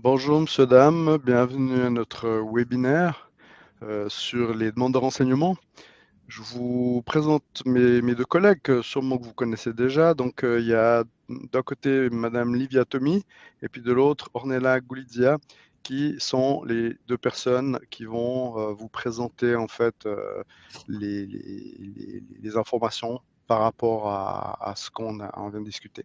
Bonjour monsieur, dame, bienvenue à notre webinaire sur les demandes de renseignements. Je vous présente mes deux collègues, sûrement que vous connaissez déjà. Donc il y a d'un côté Madame Livia Tomi et puis de l'autre Ornella Goulizia, qui sont les deux personnes qui vont vous présenter en fait les informations par rapport à ce on vient de discuter.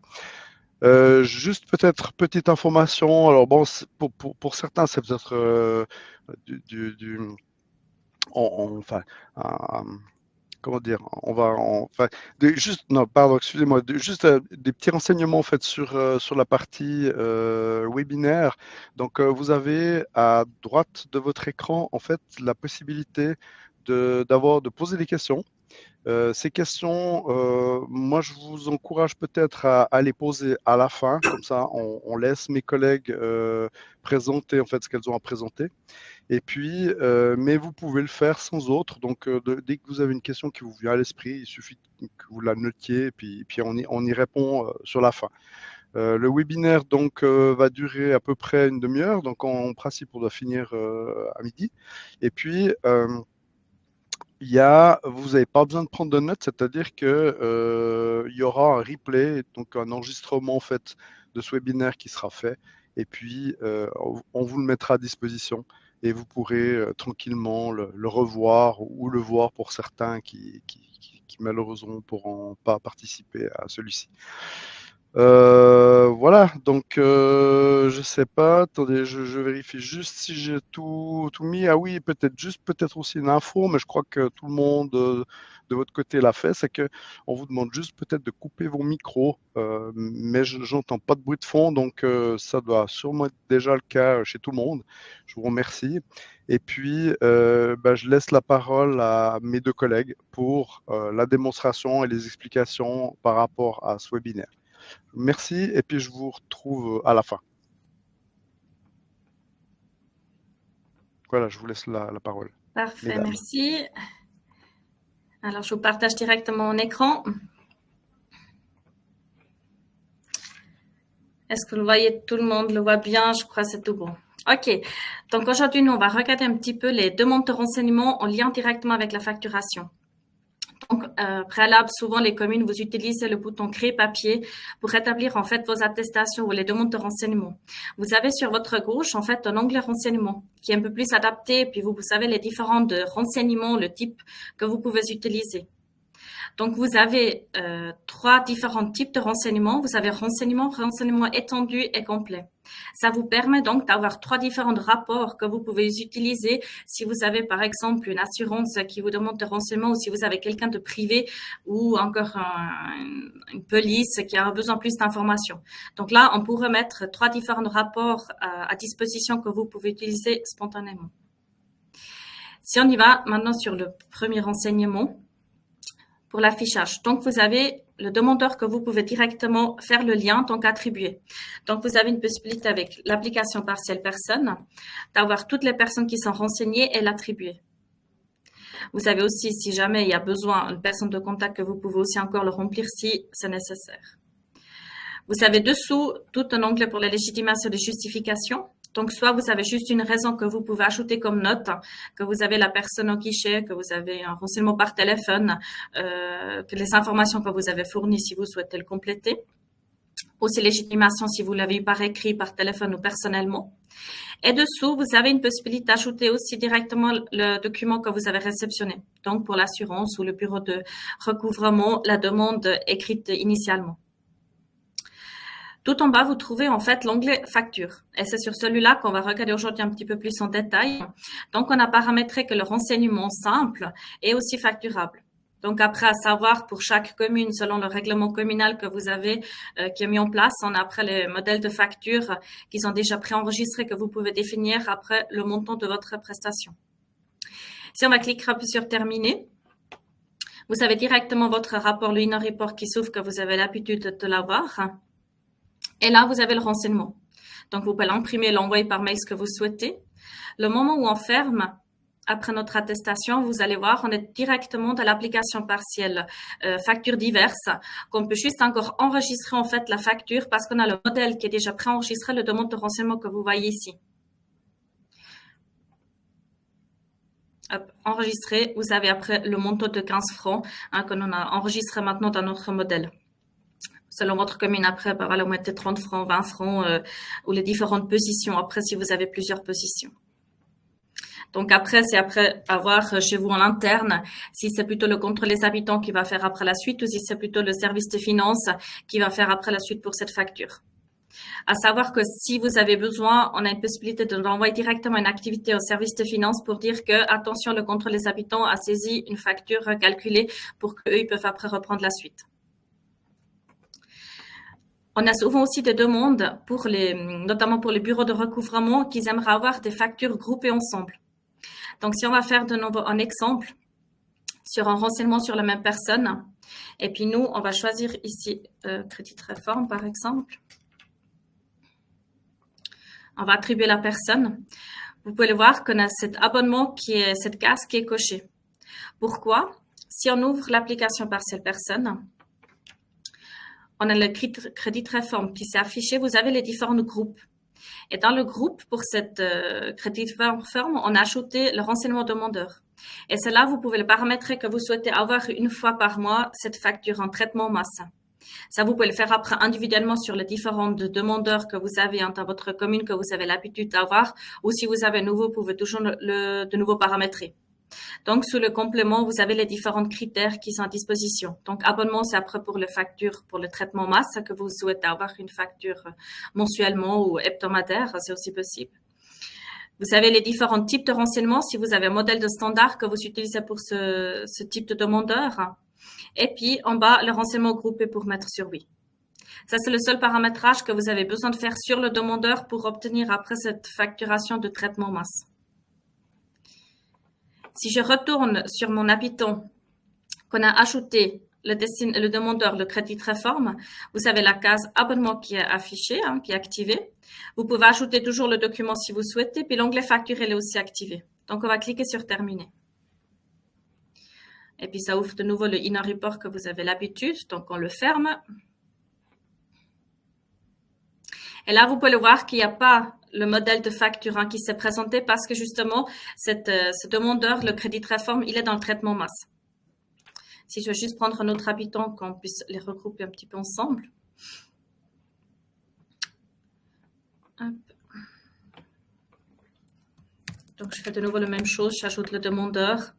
Juste peut-être petite information. Alors bon, pour certains, c'est peut-être du enfin, un- comment dire, enfin, juste, non, pardon, excusez-moi, juste des petits renseignements en fait sur la partie webinaire. Donc, vous avez à droite de votre écran en fait la possibilité de poser des questions. Ces questions, moi, je vous encourage peut-être à les poser à la fin, comme ça, on laisse mes collègues présenter en fait ce qu'elles ont à présenter. Et puis, mais vous pouvez le faire sans autre. Donc, dès que vous avez une question qui vous vient à l'esprit, il suffit que vous la notiez, et puis on y répond sur la fin. Le webinaire donc va durer à peu près une demi-heure. Donc, en principe, on doit finir à midi. Et puis, vous n'avez pas besoin de prendre de notes, c'est-à-dire que il y aura un replay, donc un enregistrement en fait de ce webinaire qui sera fait, et puis on vous le mettra à disposition et vous pourrez tranquillement le revoir ou le voir pour certains qui malheureusement ne pourront pas participer à celui-ci. Voilà, donc je sais pas, attendez, je vérifie juste si j'ai tout mis. Ah oui, peut-être aussi une info, mais je crois que tout le monde de votre côté l'a fait, c'est que on vous demande juste peut-être de couper vos micros, mais j'entends pas de bruit de fond, donc ça doit sûrement être déjà le cas chez tout le monde. Je vous remercie. Et puis, bah, je laisse la parole à mes deux collègues pour la démonstration et les explications par rapport à ce webinaire. Merci et puis je vous retrouve à la fin. Voilà, je vous laisse la parole, Parfait, mesdames. merci. Alors, je vous partage directement mon écran. Est-ce que vous voyez, tout le monde le voit bien? Je crois que c'est tout bon. OK. Donc, aujourd'hui, nous, on va regarder un petit peu les demandes de renseignements en lien directement avec la facturation. Donc, préalable, souvent, les communes, vous utilisez le bouton Créer papier pour rétablir, en fait, vos attestations ou les demandes de renseignements. Vous avez sur votre gauche, en fait, un onglet renseignements qui est un peu plus adapté. Puis, vous savez les différents renseignements, le type que vous pouvez utiliser. Donc, vous avez trois différents types de renseignements. Vous avez renseignement étendu et complet. Ça vous permet donc d'avoir trois différents rapports que vous pouvez utiliser si vous avez, par exemple, une assurance qui vous demande des renseignements ou si vous avez quelqu'un de privé ou encore une police qui a besoin de plus d'informations. Donc là, on pourrait mettre trois différents rapports à disposition que vous pouvez utiliser spontanément. Si on y va maintenant sur le premier renseignement, pour l'affichage. Donc, vous avez le demandeur que vous pouvez directement faire le lien, donc attribuer. Donc, vous avez une possibilité avec l'application partielle personne d'avoir toutes les personnes qui sont renseignées et l'attribuer. Vous avez aussi, si jamais il y a besoin, une personne de contact que vous pouvez aussi encore le remplir si c'est nécessaire. Vous avez dessous tout un onglet pour la légitimation des justifications. Donc, soit vous avez juste une raison que vous pouvez ajouter comme note, que vous avez la personne au guichet, que vous avez un renseignement par téléphone, que les informations que vous avez fournies si vous souhaitez le compléter. Aussi légitimation si vous l'avez eu par écrit, par téléphone ou personnellement. Et dessous, vous avez une possibilité d'ajouter aussi directement le document que vous avez réceptionné. Donc, pour l'assurance ou le bureau de recouvrement, la demande écrite initialement. Tout en bas, vous trouvez en fait l'onglet facture. Et c'est sur celui-là qu'on va regarder aujourd'hui un petit peu plus en détail. Donc, on a paramétré que le renseignement simple est aussi facturable. Donc, après, à savoir pour chaque commune, selon le règlement communal que vous avez, qui est mis en place, on a après les modèles de facture qui sont déjà préenregistrés que vous pouvez définir après le montant de votre prestation. Si on va cliquer un peu sur terminer, vous avez directement votre rapport, le Inner Report qui s'ouvre que vous avez l'habitude de l'avoir. Et là, vous avez le renseignement. Donc, vous pouvez l'imprimer et l'envoyer par mail ce que vous souhaitez. Le moment où on ferme, après notre attestation, vous allez voir, on est directement dans l'application partielle factures diverses, qu'on peut juste encore enregistrer en fait la facture parce qu'on a le modèle qui est déjà préenregistré, le demande de renseignement que vous voyez ici. Hop, enregistré, vous avez après le montant de 15 francs que l'on a enregistré maintenant dans notre modèle. Selon votre commune, après, voilà, vous mettez 30 francs, 20 francs ou les différentes positions après si vous avez plusieurs positions. Donc après, c'est après avoir chez vous en interne si c'est plutôt le contrôle des habitants qui va faire après la suite ou si c'est plutôt le service de finances qui va faire après la suite pour cette facture. À savoir que si vous avez besoin, on a une possibilité d'envoyer directement une activité au service de finances pour dire que, attention, le contrôle des habitants a saisi une facture calculée pour qu'eux, ils peuvent après reprendre la suite. On a souvent aussi des demandes notamment pour les bureaux de recouvrement qui aimeraient avoir des factures groupées ensemble. Donc, si on va faire de nouveau un exemple sur un renseignement sur la même personne, et puis nous, on va choisir ici crédit réforme, par exemple. On va attribuer la personne. Vous pouvez le voir qu'on a cet abonnement cette case qui est cochée. Pourquoi? Si on ouvre l'application partielle personne, on a le crédit réforme qui s'est affiché. Vous avez les différents groupes. Et dans le groupe, pour cette crédit réforme, on a ajouté le renseignement demandeur. Et c'est là, vous pouvez le paramétrer que vous souhaitez avoir une fois par mois cette facture en traitement masse. Ça, vous pouvez le faire après individuellement sur les différents demandeurs que vous avez dans votre commune, que vous avez l'habitude d'avoir, ou si vous avez nouveau, vous pouvez toujours de nouveau paramétrer. Donc, sous le complément, vous avez les différents critères qui sont à disposition. Donc, abonnement, c'est après pour les factures, pour le traitement masse, que vous souhaitez avoir une facture mensuellement ou hebdomadaire, c'est aussi possible. Vous avez les différents types de renseignements. Si vous avez un modèle de standard que vous utilisez pour ce type de demandeur. Et puis, en bas, le renseignement groupé pour mettre sur oui. Ça, c'est le seul paramétrage que vous avez besoin de faire sur le demandeur pour obtenir après cette facturation de traitement masse. Si je retourne sur mon habitant, qu'on a ajouté le demandeur, le crédit réforme, vous avez la case abonnement qui est affichée, qui est activée. Vous pouvez ajouter toujours le document si vous souhaitez, puis l'onglet facture, il est aussi activé. Donc, on va cliquer sur terminer. Et puis, ça ouvre de nouveau le Inner Report que vous avez l'habitude. Donc, on le ferme. Et là, vous pouvez le voir qu'il n'y a pas le modèle de facture qui s'est présenté parce que justement, ce demandeur, le crédit réforme, il est dans le traitement masse. Si je vais juste prendre un autre habitant, qu'on puisse les regrouper un petit peu ensemble. Hop. Donc, je fais de nouveau la même chose. J'ajoute le demandeur.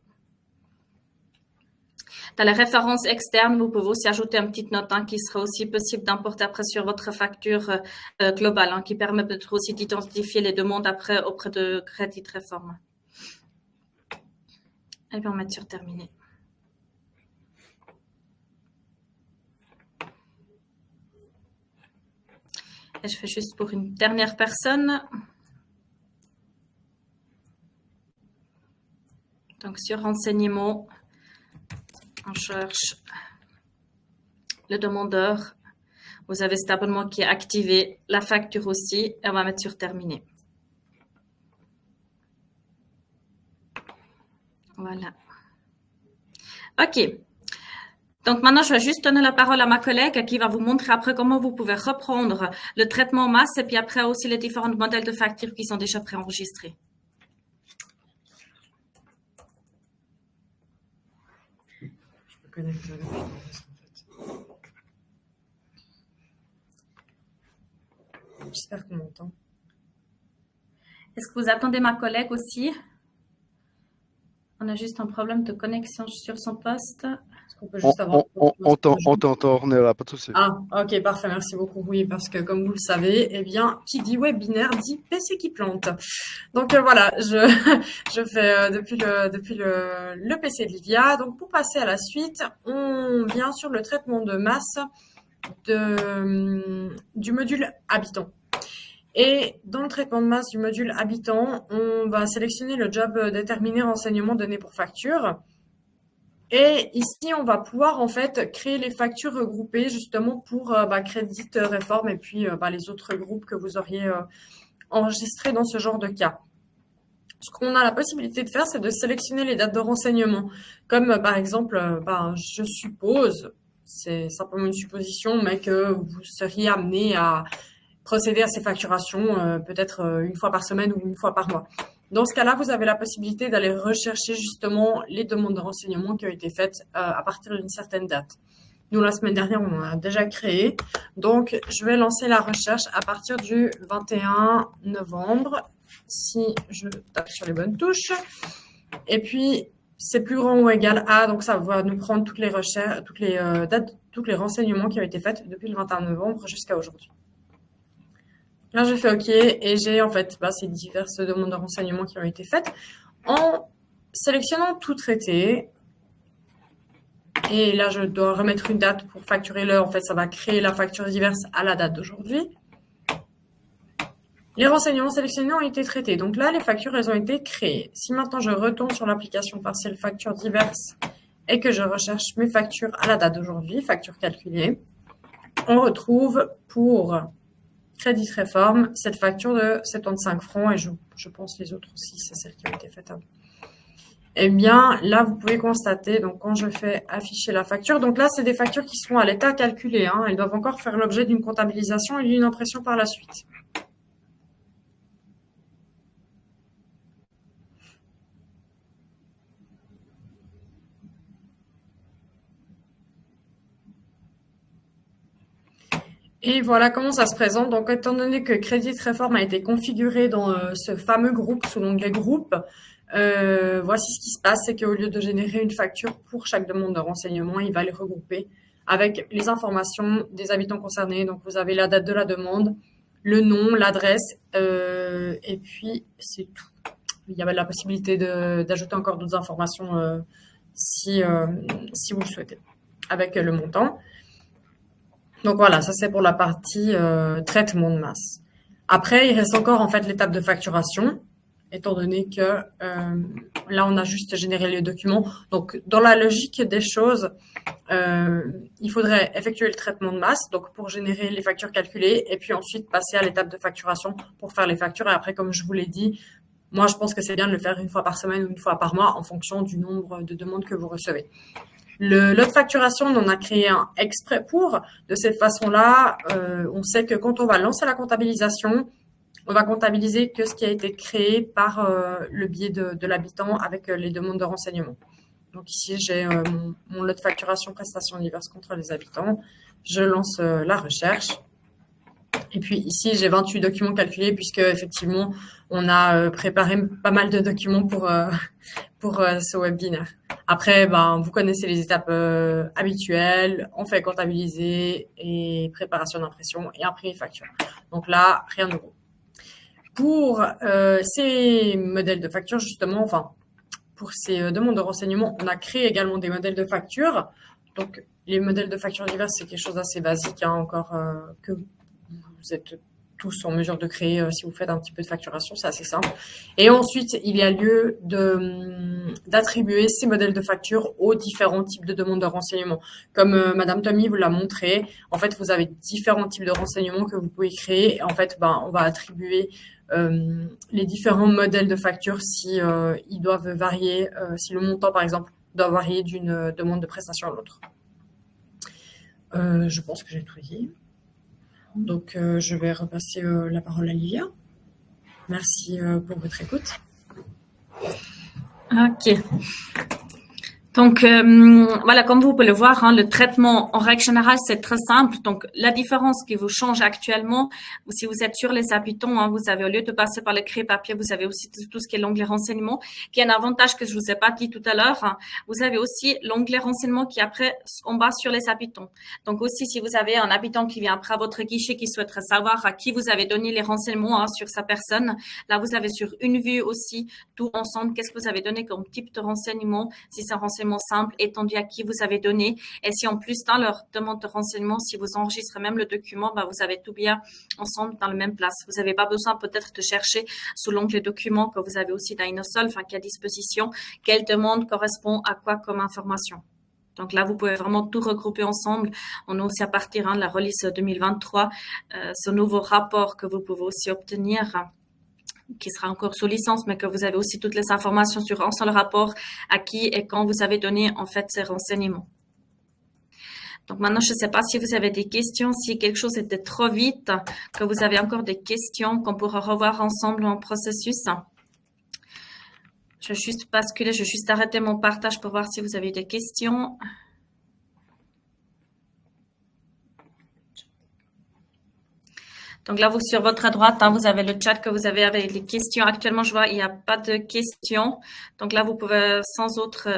Dans les références externes, vous pouvez aussi ajouter une petite note qui sera aussi possible d'importer après sur votre facture globale, qui permet peut-être aussi d'identifier les demandes après auprès de Crédit Réforme. Et puis on met sur terminer. Et je fais juste pour une dernière personne. Donc sur renseignement, on cherche le demandeur. Vous avez cet abonnement qui est activé, la facture aussi, et on va mettre sur terminer. Voilà. OK. Donc maintenant, je vais juste donner la parole à ma collègue qui va vous montrer après comment vous pouvez reprendre le traitement masse et puis après aussi les différents modèles de factures qui sont déjà préenregistrés. J'espère qu'on m'entend. Est-ce que vous attendez ma collègue aussi? On a juste un problème de connexion sur son poste. Est-ce qu'on peut juste avoir... On t'entend, on est là, pas de souci. Ah, ok, parfait, merci beaucoup. Oui, parce que comme vous le savez, eh bien, qui dit webinaire dit PC qui plante. Donc voilà, je fais depuis le PC de Livia. Donc pour passer à la suite, on vient sur le traitement de masse du module habitant. Et dans le traitement de masse du module habitant, on va sélectionner le job déterminé renseignement donné pour facture. Et ici, on va pouvoir en fait créer les factures regroupées justement pour Crédit Réforme et puis les autres groupes que vous auriez enregistrés dans ce genre de cas. ce qu'on a la possibilité de faire, c'est de sélectionner les dates de renseignement. Comme par exemple, je suppose, c'est simplement une supposition, mais que vous seriez amené à procéder à ces facturations peut-être une fois par semaine ou une fois par mois. Dans ce cas-là, vous avez la possibilité d'aller rechercher justement les demandes de renseignement qui ont été faites à partir d'une certaine date. Nous, la semaine dernière, on en a déjà créé. Donc, je vais lancer la recherche à partir du 21 novembre, si je tape sur les bonnes touches. Et puis, c'est plus grand ou égal à, donc ça va nous prendre toutes les recherches, toutes les dates, tous les renseignements qui ont été faits depuis le 21 novembre jusqu'à aujourd'hui. Là, j'ai fait OK et j'ai en fait ces diverses demandes de renseignements qui ont été faites. En sélectionnant tout traité, et là, je dois remettre une date pour facturer l'heure. En fait, ça va créer la facture diverse à la date d'aujourd'hui. Les renseignements sélectionnés ont été traités. Donc là, les factures, elles ont été créées. Si maintenant, je retourne sur l'application partielle factures diverses et que je recherche mes factures à la date d'aujourd'hui, factures calculées, on retrouve pour Crédit Réforme cette facture de 75 francs et je pense les autres aussi, c'est celles qui ont été faites avant. Eh bien, là, vous pouvez constater, donc quand je fais afficher la facture, donc là, c'est des factures qui sont à l'état calculé. Elles doivent encore faire l'objet d'une comptabilisation et d'une impression par la suite. Et voilà comment ça se présente. Donc, étant donné que Crédit Réforme a été configuré dans ce fameux groupe, sous l'onglet groupe, voici ce qui se passe, c'est qu'au lieu de générer une facture pour chaque demande de renseignement, il va les regrouper avec les informations des habitants concernés. Donc, vous avez la date de la demande, le nom, l'adresse, et puis c'est tout. Il y avait la possibilité d'ajouter encore d'autres informations si vous le souhaitez, avec le montant. Donc voilà, ça c'est pour la partie traitement de masse. Après, il reste encore en fait l'étape de facturation, étant donné que là on a juste généré les documents. Donc dans la logique des choses, il faudrait effectuer le traitement de masse, donc pour générer les factures calculées, et puis ensuite passer à l'étape de facturation pour faire les factures. Et après, comme je vous l'ai dit, moi je pense que c'est bien de le faire une fois par semaine ou une fois par mois en fonction du nombre de demandes que vous recevez. Le lot de facturation, on en a créé un exprès pour. De cette façon-là, on sait que quand on va lancer la comptabilisation, on va comptabiliser que ce qui a été créé par le biais de l'habitant avec les demandes de renseignement. Donc ici, j'ai mon lot de facturation prestations diverses contre les habitants. Je lance la recherche. Et puis ici, j'ai 28 documents calculés puisque effectivement, on a préparé pas mal de documents pour ce webinaire. Après, vous connaissez les étapes habituelles. On fait comptabiliser et préparation d'impression et imprimer facture. Donc là, rien de nouveau. Pour ces modèles de facture, justement, pour ces demandes de renseignement, on a créé également des modèles de facture. Donc, les modèles de facture diverses, c'est quelque chose d'assez basique, encore que vous êtes tous en mesure de créer si vous faites un petit peu de facturation, c'est assez simple. Et ensuite, il y a lieu d'attribuer ces modèles de facture aux différents types de demandes de renseignement. Comme Madame Tommy vous l'a montré, en fait, vous avez différents types de renseignements que vous pouvez créer. Et en fait, on va attribuer les différents modèles de facture si ils doivent varier, si le montant, par exemple, doit varier d'une demande de prestation à l'autre. Je pense que j'ai tout dit. Donc, je vais repasser la parole à Livia. Merci pour votre écoute. OK. Donc, voilà, comme vous pouvez le voir, le traitement, en règle générale, c'est très simple. Donc, la différence qui vous change actuellement, si vous êtes sur les habitants, vous avez, au lieu de passer par le créer papier, vous avez aussi tout ce qui est l'onglet renseignement, qui est un avantage que je vous ai pas dit tout à l'heure. Vous avez aussi l'onglet renseignement qui est après en bas sur les habitants. Donc, aussi, si vous avez un habitant qui vient après à votre guichet, qui souhaiterait savoir à qui vous avez donné les renseignements sur sa personne, là, vous avez sur une vue aussi tout ensemble, qu'est-ce que vous avez donné comme type de renseignement, si c'est un renseignement simple, étendu à qui vous avez donné. Et si en plus, dans leur demande de renseignement, si vous enregistrez même le document, vous avez tout bien ensemble dans la même place. Vous n'avez pas besoin peut-être de chercher sous l'onglet documents que vous avez aussi dans InnoSolve, qui est à disposition, quelle demande correspond à quoi comme information. Donc là, vous pouvez vraiment tout regrouper ensemble. On a aussi à partir de la release 2023, ce nouveau rapport que vous pouvez aussi obtenir qui sera encore sous licence, mais que vous avez aussi toutes les informations sur un seul rapport à qui et quand vous avez donné en fait ces renseignements. Donc maintenant, je ne sais pas si vous avez des questions, si quelque chose était trop vite, que vous avez encore des questions qu'on pourra revoir ensemble en processus. Je vais juste basculer, je vais juste arrêter mon partage pour voir si vous avez des questions. Donc là, vous sur votre droite, vous avez le chat que vous avez avec les questions. Actuellement, je vois il n'y a pas de questions. Donc là, vous pouvez sans autre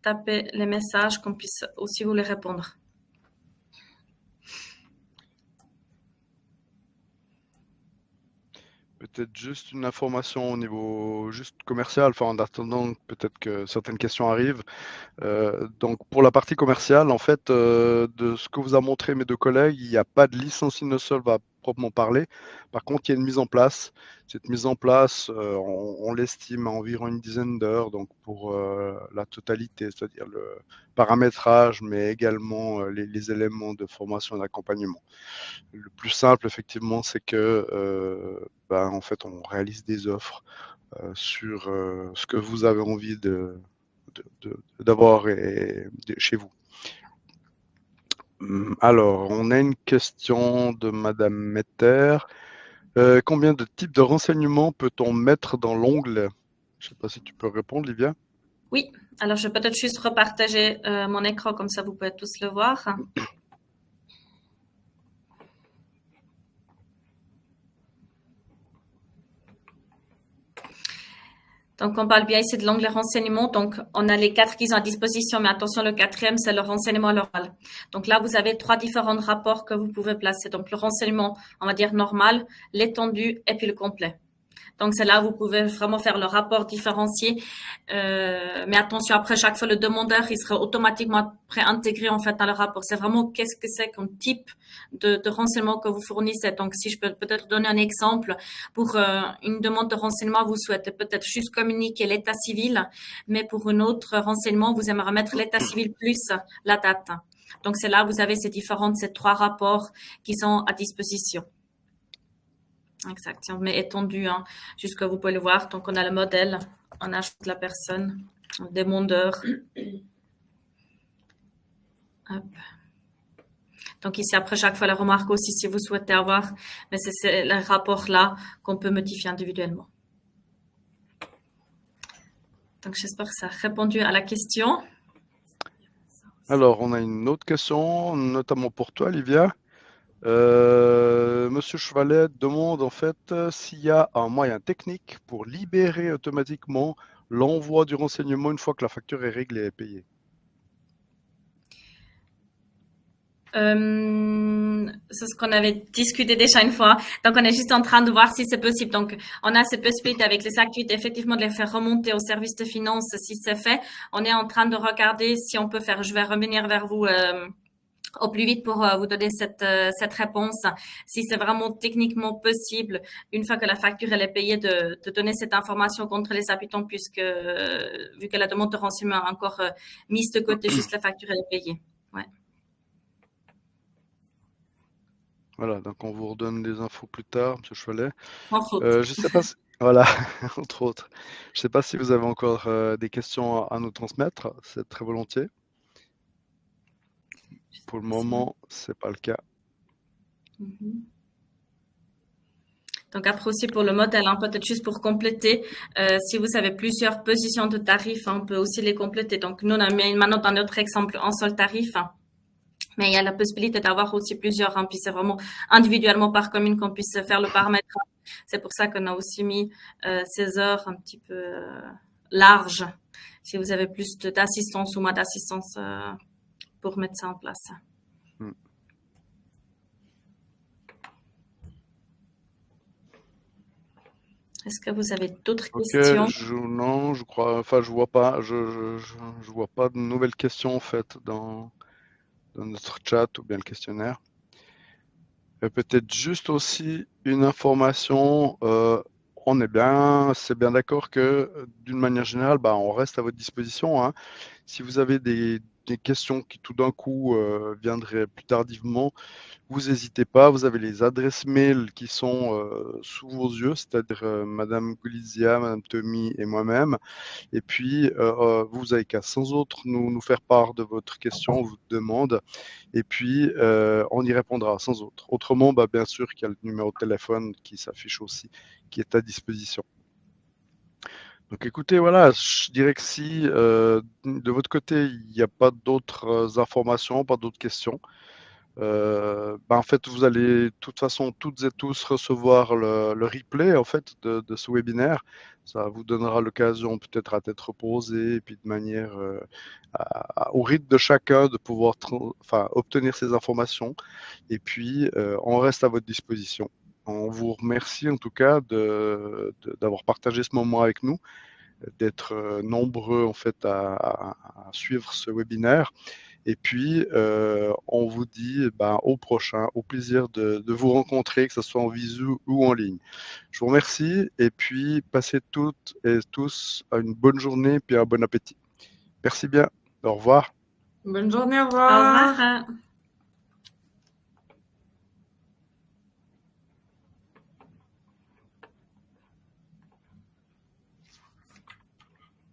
taper les messages qu'on puisse aussi vous les répondre. Peut-être juste une information au niveau juste commercial, enfin en attendant peut-être que certaines questions arrivent. Donc pour la partie commerciale, en fait, de ce que vous a montré mes deux collègues, il n'y a pas de licence InnoSolve à proprement parler. Par contre, il y a une mise en place. Cette mise en place, on l'estime à environ une dizaine d'heures, donc pour la totalité, c'est-à-dire le paramétrage, mais également les éléments de formation et d'accompagnement. Le plus simple, effectivement, c'est que en fait, on réalise des offres sur ce que vous avez envie d'avoir chez vous. Alors, on a une question de Madame Metter. Combien de types de renseignements peut-on mettre dans l'onglet? Je ne sais pas si tu peux répondre, Livia. Oui, alors je vais peut-être juste repartager mon écran, comme ça vous pouvez tous le voir. Donc, on parle bien ici de l'onglet renseignement. Donc, on a les 4 qui sont à disposition, mais attention, le 4e, c'est le renseignement à l'oral. Donc là, vous avez 3 différents rapports que vous pouvez placer. Donc, le renseignement, on va dire normal, l'étendu et puis le complet. Donc, c'est là où vous pouvez vraiment faire le rapport différencié. Mais attention, après chaque fois, le demandeur, il sera automatiquement préintégré en fait dans le rapport. C'est vraiment qu'est-ce que c'est comme type de renseignement que vous fournissez. Donc, si je peux peut-être donner un exemple, pour une demande de renseignement, vous souhaitez peut-être juste communiquer l'état civil, mais pour une autre renseignement, vous aimeriez mettre l'état civil plus la date. Donc, c'est là où vous avez ces 3 rapports qui sont à disposition. Exact. Si on met étendu, jusqu'à vous pouvez le voir. Donc, on a le modèle, on ajoute la personne, le demandeur. Hop. Donc, ici, après chaque fois, la remarque aussi, si vous souhaitez avoir, mais c'est le rapport-là qu'on peut modifier individuellement. Donc, j'espère que ça a répondu à la question. Alors, on a une autre question, notamment pour toi, Livia. Monsieur Chevalet demande en fait s'il y a un moyen technique pour libérer automatiquement l'envoi du renseignement une fois que la facture est réglée et payée. C'est ce qu'on avait discuté déjà une fois. Donc, on est juste en train de voir si c'est possible. Donc, on a cette possibilité avec les activités, effectivement, de les faire remonter au service de finances si c'est fait. On est en train de regarder si on peut faire. Je vais revenir vers vous au plus vite pour vous donner cette réponse. Si c'est vraiment techniquement possible, une fois que la facture elle est payée, de donner cette information contre les habitants, puisque vu que la demande de renseignement est encore mise de côté, juste la facture elle est payée. Ouais. Voilà, donc on vous redonne des infos plus tard, Monsieur Chevalet. Sans faute. Je sais pas si... Voilà, entre autres. Je ne sais pas si vous avez encore des questions à nous transmettre, c'est très volontiers. Pour le moment, c'est pas le cas. Donc après aussi pour le modèle, peut-être juste pour compléter, si vous avez plusieurs positions de tarifs, on peut aussi les compléter. Donc nous on a mis maintenant dans notre exemple un seul tarif, mais il y a la possibilité d'avoir aussi plusieurs, puis c'est vraiment individuellement par commune qu'on puisse faire le paramétrage. C'est pour ça qu'on a aussi mis ces heures un petit peu larges, si vous avez plus d'assistance ou moins d'assistance pour mettre ça en place. Est-ce que vous avez d'autres questions? Non, je crois, enfin je vois pas, je vois pas de nouvelles questions en fait dans notre chat ou bien le questionnaire. Peut-être juste aussi une information, c'est bien d'accord que d'une manière générale, on reste à votre disposition, hein. Si vous avez des questions qui tout d'un coup viendraient plus tardivement, vous n'hésitez pas, vous avez les adresses mail qui sont sous vos yeux, c'est-à-dire Madame Goulizia, Madame Tommy et moi-même. Et puis, vous avez qu'à sans autre nous faire part de votre question, votre demande, et puis on y répondra sans autre. Autrement, bien sûr qu'il y a le numéro de téléphone qui s'affiche aussi, qui est à disposition. Donc écoutez, voilà, je dirais que si de votre côté, il n'y a pas d'autres informations, pas d'autres questions, en fait, vous allez de toute façon toutes et tous recevoir le replay en fait de ce webinaire. Ça vous donnera l'occasion peut-être à tête reposée et puis de manière au rythme de chacun de pouvoir obtenir ces informations. Et puis, on reste à votre disposition. On vous remercie en tout cas d'avoir partagé ce moment avec nous, d'être nombreux en fait à suivre ce webinaire. Et puis, on vous dit au prochain, au plaisir de vous rencontrer, que ce soit en visu ou en ligne. Je vous remercie et puis passez toutes et tous une bonne journée puis un bon appétit. Merci bien. Au revoir. Bonne journée, au Au revoir. revoir.